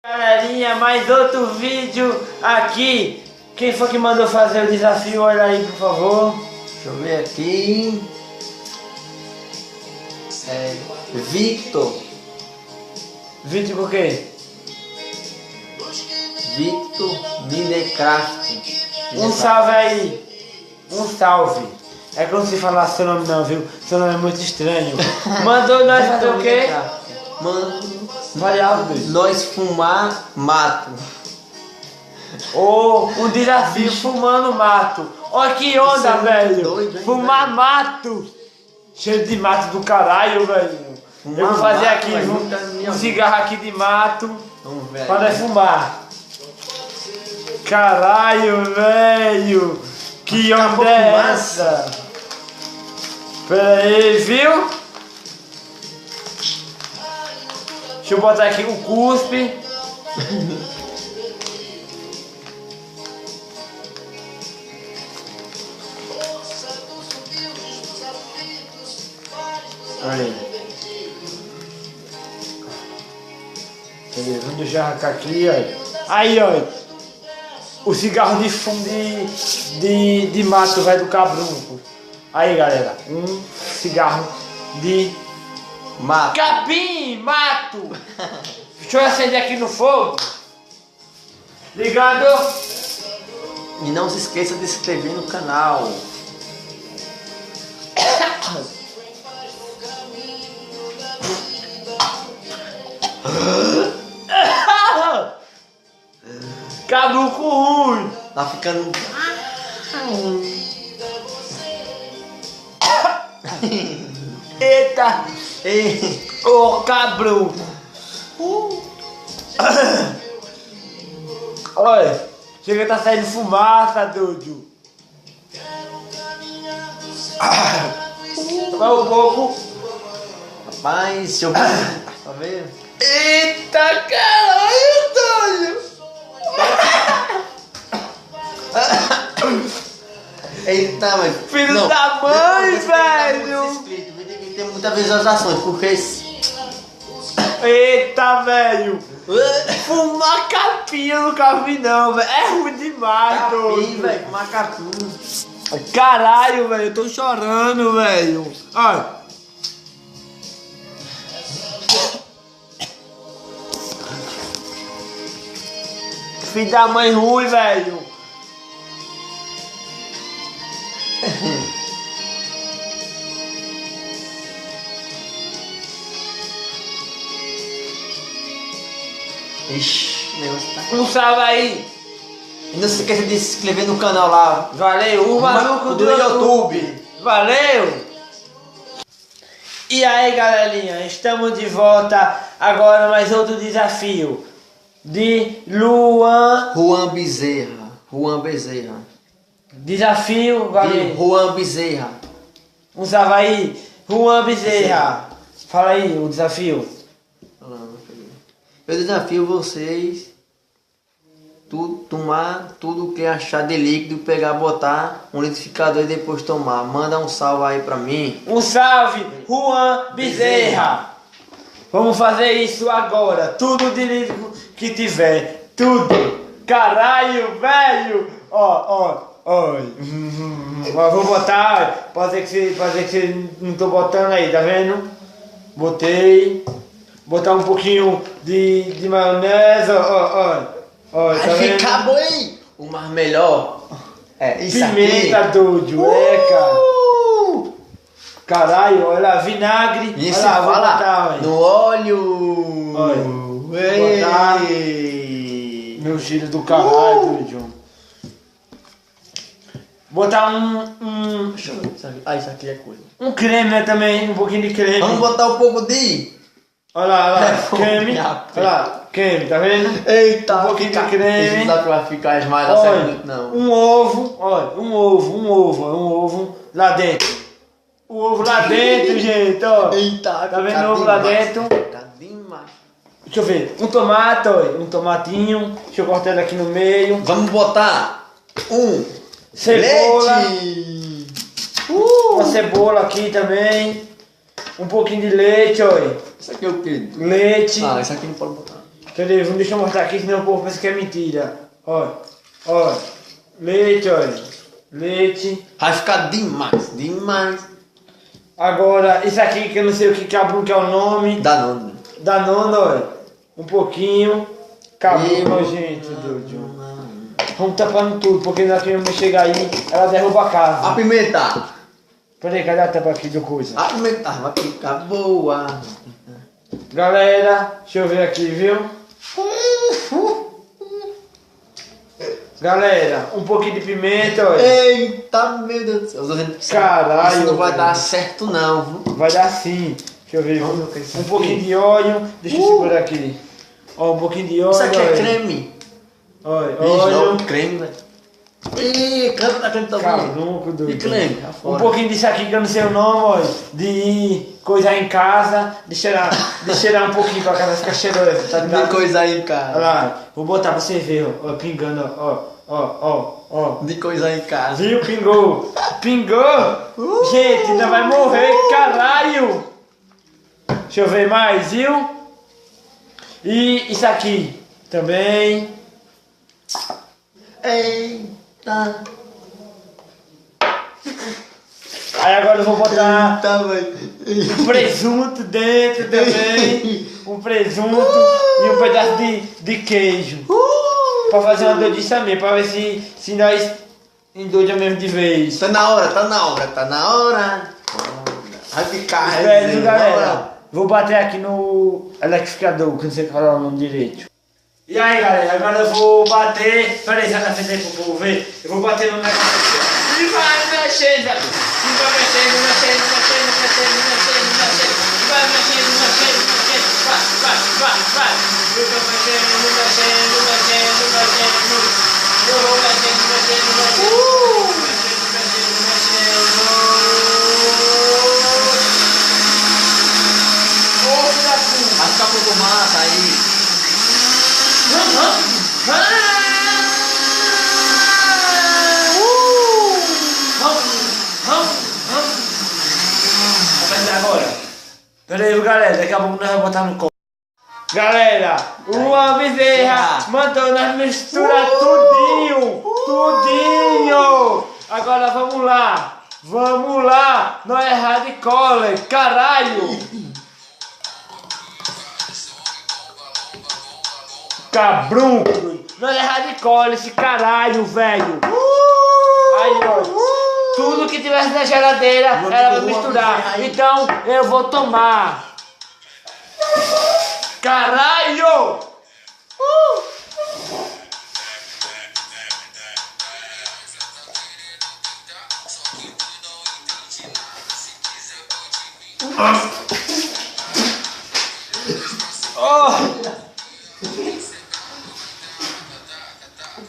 Galerinha, mais outro vídeo aqui. Quem foi que mandou fazer o desafio? Olha aí, por favor. Deixa eu ver aqui. Victor. Vídeo o quê? Victor Minecraft. Um salve aí. Um salve. É como se falasse seu nome não, viu? Seu nome é muito estranho. Mandou nós fazer o quê? Mano, Variados. nós fumar mato. Ou um desafio fumando mato. Olha que onda, Isso é muito velho. doido, hein, Fumar mato. Cheio de mato do caralho, velho. Eu vou fazer mato, aqui velho, um cigarro aqui de mato. Vamos ver. Para nós fumar. Caralho, velho. Que onda é essa? Pera aí, viu? Deixa eu botar aqui o cuspe. Aí. Beleza, vamos deixar arrancar aqui, ó. Aí, ó. O cigarro de fumo de mato, vai do cabrunco. Aí, galera. Um cigarro de Mato. capim, mato. Deixa eu acender aqui no fogo. Ligado. E não se esqueça de se inscrever no canal. Cabrunco ruim. Tá ficando. Eita. Ei. Ô, cabrunco. Olha, chega, tá saindo fumaça, doido. Vai um pouco. Rapaz, deixa eu ver. Tá vendo? Eita, caralho, doido. Eita, mas. Filho não, da mãe, depois tem que velho. muitos inscritos, vai ter que ter muitas visualizações, porque. Eita, velho. Fumar capim eu nunca vi não, velho. É ruim demais, Capim, doido. velho, macapim. Caralho, velho, eu tô chorando, velho. Ai. Filho da mãe ruim, velho. Ixi, o negócio tá. Um salve aí. E não se esqueça de se inscrever no canal lá. Valeu, o maluco do YouTube. Valeu. E aí, galerinha, estamos de volta. Agora mais outro desafio. De Luan. Juan Bezerra. Juan Bezerra. Desafio, De valeu. Juan Bezerra. Um salve aí. Juan Bezerra. Fala aí o desafio. Eu desafio vocês tomar tudo que achar de líquido, pegar, botar um liquidificador e depois tomar. Manda um salve aí pra mim. Um salve, Juan Bezerra. Vamos fazer isso agora. Tudo de líquido que tiver. Tudo. Caralho, velho. Ó. Vou botar. Pode ser que você não tô botando aí, tá vendo? Botei. Botar um pouquinho de maionese, ó, tá Vai vendo? ficar bom, hein? O mais melhor é isso Pimenta, aqui. doido, cara. Caralho, olha lá, vinagre. Isso, Olha lá, vou fala botar, olha. no óleo. Olha, Ei. botar. Meu cheiro do caralho, doido. Botar Deixa eu ver, isso aqui é coisa. um creme, né, também, um pouquinho de creme. Vamos botar um pouco de... Olha lá, É, creme. minha Olha lá, creme, tá vendo? Eita, Um pouquinho de creme. Esse desafio vai ficar mais a Olha, sério, não. um ovo, olha, um ovo lá dentro. O ovo lá dentro, gente, ó. Eita, Tá vendo o ovo lá dentro? Tá demais. Deixa eu ver, um tomate, olha, um tomatinho. Deixa eu cortar ele aqui no meio. Vamos botar um Cebola. leite. Uma cebola aqui também. Um pouquinho de leite, olha. Isso aqui é o quê? Leite. Ah, isso aqui não pode botar. Deixa Peraí, deixa eu mostrar aqui, senão o povo pensa que é mentira. Olha, olha. Leite, olha. Leite. Vai ficar demais, demais. Agora, isso aqui que eu não sei o que Cabrum que é o nome. Danone. Danone, olha. Um pouquinho. Cabrum nojento, doido. Vamos tapando tudo, porque na minha mãe chegar aí, ela derruba a casa. Apimentar. Peraí, cadê a tampa aqui do coisa? Apimentar, vai ficar boa. Galera, deixa eu ver aqui, viu? Galera, um pouquinho de pimenta, olha. Eita, meu Deus do céu. Eu tô dizendo que Caralho, isso não vai velho. dar certo não, viu? Vai dar sim. Deixa eu ver, viu? Um pouquinho de óleo. Deixa eu segurar aqui. Ó, um pouquinho de óleo. Isso aqui é olha. creme. Olha, Bicho, óleo. não, creme, velho. Ih, creme tá creme também. Carunco, doido. E creme, tá Um fora. pouquinho disso aqui que eu não sei o nome, olha. De coisa em casa. De cheirar um pouquinho pra casa ficar cheirosa, tá De ligado? coisa aí, Olha cara. lá, vou botar pra você ver, ó, pingando, ó. De coisa aí em casa. Viu? Pingou. Pingou? Gente, ainda vai morrer, caralho. Deixa eu ver mais, viu? E isso aqui também. Eita. Aí agora eu vou botar Eita, velho. um presunto dentro também. Um presunto e um pedaço de queijo. Pra fazer uma doidice também, pra ver se nós endoida mesmo de vez. Tá na hora, tá na hora, tá na hora. Vai ficar Velho, resenha, galera, vou bater aqui no eletrificador, que eu não sei falar o nome direito. E aí, galera, agora eu vou bater. Peraí, sai da frente aí pro povo ver. Eu vou bater no negócio aqui. E vai mexendo, velho. E vai mexendo. Vai mexendo. Vai. Eu tô mexendo. Eu vou mexendo. Ô, filha da puta. Vai ficar pouco massa aí. Agora. Pera aí, galera, daqui a pouco nós vamos botar no copo. Galera, uma bezerra mandou nós misturar tudinho. Agora vamos lá. Não é radical, caralho. Cabrunco, não é radical esse caralho, velho. Aí, ó. Tudo que tivesse na geladeira era pra misturar. Então eu vou tomar. Caralho!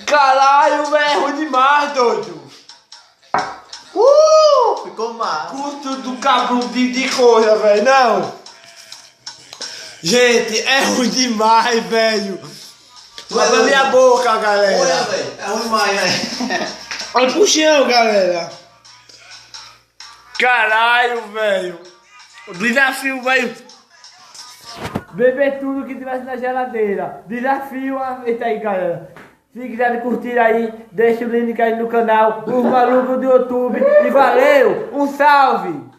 Caralho, velho, é ruim demais, doido. Ficou massa. Curto do cabrum de coisa, velho, não. Gente, é ruim demais, velho. Vai pra minha boca, Olha, galera. velho, é ruim demais, velho. Olha pro chão, galera. Caralho, velho. O desafio, velho. Beber tudo que tivesse na geladeira. Desafio, eita aí, galera. Se quiserem curtir aí, deixa o link aí no canal. Os malucos do YouTube. E valeu, um salve.